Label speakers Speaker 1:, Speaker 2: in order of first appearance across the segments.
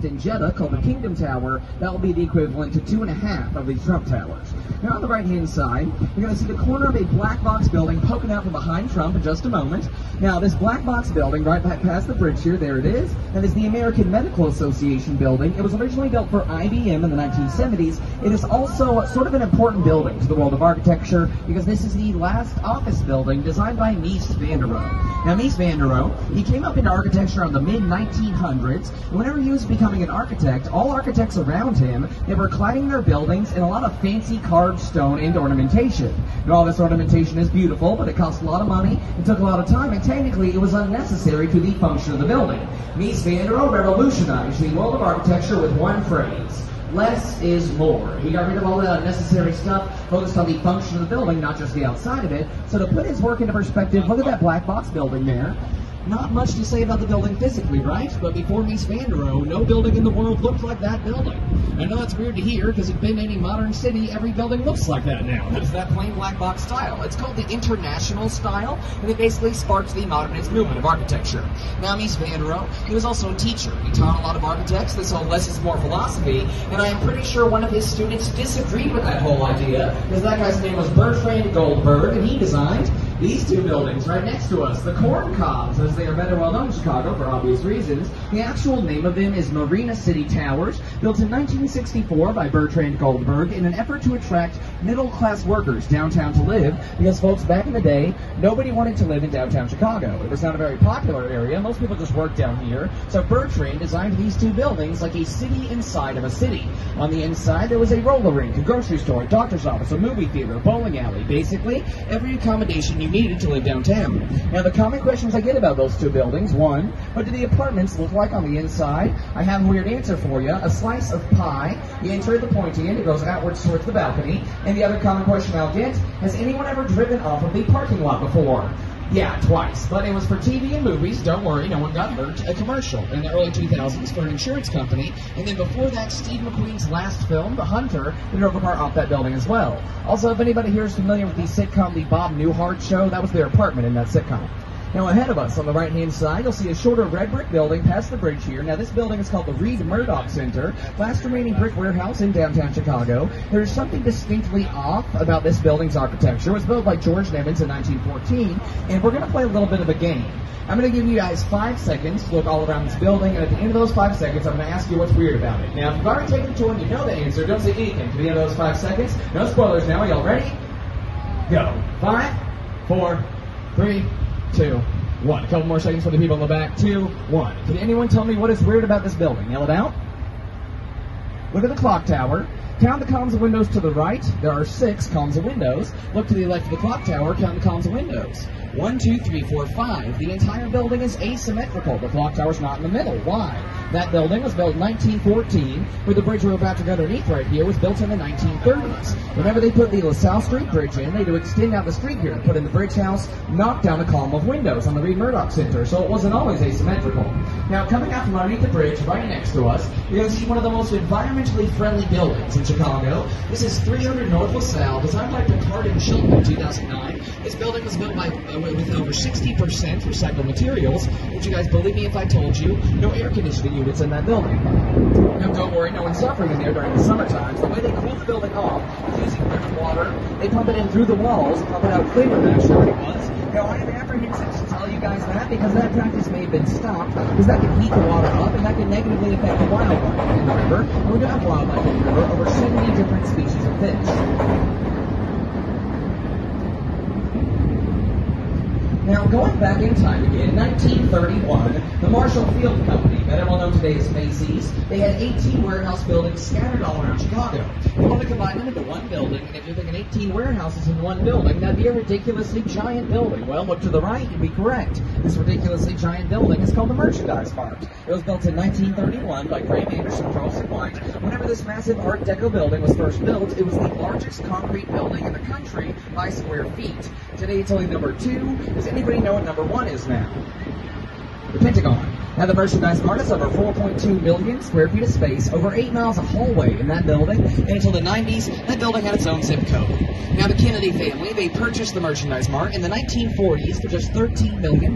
Speaker 1: in Jeddah called the Kingdom Tower. That will be the equivalent to 2.5 of these Trump Towers. Now on the right-hand side, you're going to see the corner of a black box building poking out from behind Trump in just a moment. Now this black box building, right past the bridge here, there it is. That is the American Medical Association building. It was originally built for IBM in the 1970s. It is also sort of an important building to the world of architecture because this is the last office building designed by Mies van der Rohe. Now Mies van der Rohe, he came up into architecture in the mid-1900s. Whenever he was becoming an architect, all architects around him, they were cladding their buildings in a lot of fancy carved stone and ornamentation. And all this ornamentation is beautiful, but it cost a lot of money, it took a lot of time, and technically it was unnecessary to the function of the building. Mies van der Rohe revolutionized the world of architecture with one phrase: less is more. He got rid of all that unnecessary stuff, focused on the function of the building, not just the outside of it. So to put his work into perspective, look at that black box building there. Not much to say about the building physically, right? But before Mies van der Rohe, no building in the world looked like that building. I know it's weird to hear, because if you've been to any modern city, every building looks like that now. It's that plain black box style. It's called the International style, and it basically sparked the modernist movement of architecture. Now, Mies van der Rohe, he was also a teacher. He taught a lot of architects this whole less is more philosophy, and I am pretty sure one of his students disagreed with that whole idea, because that guy's name was Bertrand Goldberg, and he designed these two buildings right next to us, the Corn Cobs, as they are better well known in Chicago for obvious reasons. The actual name of them is Marina City Towers, built in 1964 by Bertrand Goldberg in an effort to attract middle-class workers downtown to live, because folks, back in the day, nobody wanted to live in downtown Chicago. It was not a very popular area. Most people just worked down here. So Bertrand designed these two buildings like a city inside of a city. On the inside, there was a roller rink, a grocery store, a doctor's office, a movie theater, a bowling alley. Basically, every accommodation you needed to live downtown. Now, the common questions I get about those two buildings: one, what do the apartments look like on the inside? I have a weird answer for you. A slice of pie. You enter at the pointy end, it goes outwards towards the balcony. And the other common question I'll get: has anyone ever driven off of the parking lot before? Yeah, twice. But it was for TV and movies. Don't worry, no one got hurt. A commercial in the early 2000s for an insurance company. And then before that, Steve McQueen's last film, The Hunter, we drove a car off that building as well. Also, if anybody here is familiar with the sitcom The Bob Newhart Show, that was their apartment in that sitcom. Now ahead of us on the right-hand side, you'll see a shorter red brick building past the bridge here. Now this building is called the Reed Murdoch Center, last remaining brick warehouse in downtown Chicago. There's something distinctly off about this building's architecture. It was built by George Nevins in 1914, and we're going to play a little bit of a game. I'm going to give you guys 5 seconds to look all around this building, and at the end of those 5 seconds, I'm going to ask you what's weird about it. Now, if you've already taken the tour and you know the answer, don't say anything to the end of those 5 seconds. No spoilers now. Are y'all ready? Go. 5, 4, 3, 2, 1. A couple more seconds for the people in the back. 2, 1. Can anyone tell me what is weird about this building? Yell it out. Look at the clock tower. Count the columns of windows to the right. There are 6 columns of windows. Look to the left of the clock tower. Count the columns of windows. 1, 2, 3, 4, 5. The entire building is asymmetrical. The clock tower's not in the middle. Why? That building was built in 1914, where the bridge we're about to go underneath right here was built in the 1930s. Whenever they put the LaSalle Street Bridge in, they had to extend out the street here, put in the bridge house, knock down a column of windows on the Reed Murdoch Center, so it wasn't always asymmetrical. Now, coming out from underneath the bridge, right next to us, you're going to see one of the most environmentally friendly buildings in Chicago. This is 300 North LaSalle, designed by Picard and Chilton in 2009. This building was built by with over 60% recycled materials. Would you guys believe me if I told you no air conditioning units in that building? Now, don't worry, no one's suffering in there during the summer times. The way they cool the building off is using river water. They pump it in through the walls, pump it out cleaner than it actually was. Now, I am apprehensive to tell you guys that because that practice may have been stopped, because that can heat the water up and that can negatively affect the wildlife in the river. And we do have wildlife in the river, over 70 different species of fish. Now, going back in time again, 1931, the Marshall Field Company, better well known today as Macy's, they had 18 warehouse buildings scattered all around Chicago. They wanted to combine them into one building, and if you're thinking 18 warehouses in one building, that'd be a ridiculously giant building. Well, look to the right, you'd be correct. This ridiculously giant building is called the Merchandise Mart. It was built in 1931 by Graham Anderson, Charles White. Whenever this massive Art Deco building was first built, it was the largest concrete building in the country by square feet. Today it's only number 2. Does anybody know what number 1 is now? The Pentagon. Now, the Merchandise Mart is over 4.2 million square feet of space, over 8 miles of hallway in that building, and until the 90s, that building had its own zip code. Now, the Kennedy family, they purchased the Merchandise Mart in the 1940s for just $13 million.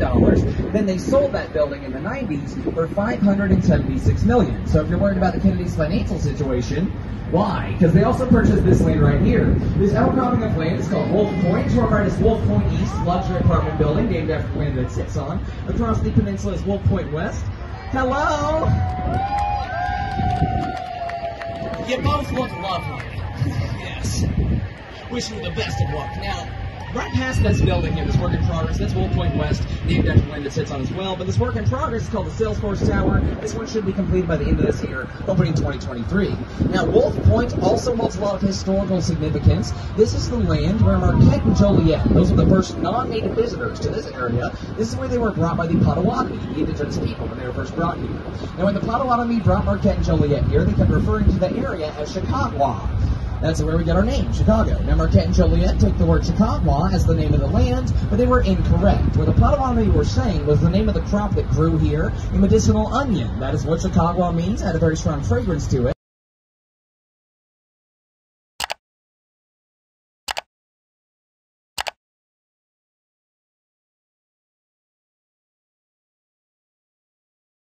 Speaker 1: Then they sold that building in the 90s for $576 million. So if you're worried about the Kennedy's financial situation, why? Because they also purchased this land right here. This outcropping of land is called Wolf Point. To our right is Wolf Point East, luxury apartment building named after the land that it sits on. Across the peninsula is Wolf Point West. Hello! You both look lovely. Yes. Wish you the best of luck. Now, right past this building here, this work in progress, that's Wolf Point West, named after the land that sits on as well. But this work in progress is called the Salesforce Tower. This one should be completed by the end of this year, opening 2023. Now, Wolf Point also holds a lot of historical significance. This is the land where Marquette and Joliet, those were the first non-native visitors to this area. This is where they were brought by the Potawatomi, the indigenous people, when they were first brought here. Now, when the Potawatomi brought Marquette and Joliet here, they kept referring to the area as Chicago. That's where we get our name, Chicago. Now, Marquette and Joliet took the word Chicago as the name of the land, but they were incorrect. What the Potawatomi were saying was the name of the crop that grew here, a medicinal onion. That is what Chicago means. It had a very strong fragrance to it.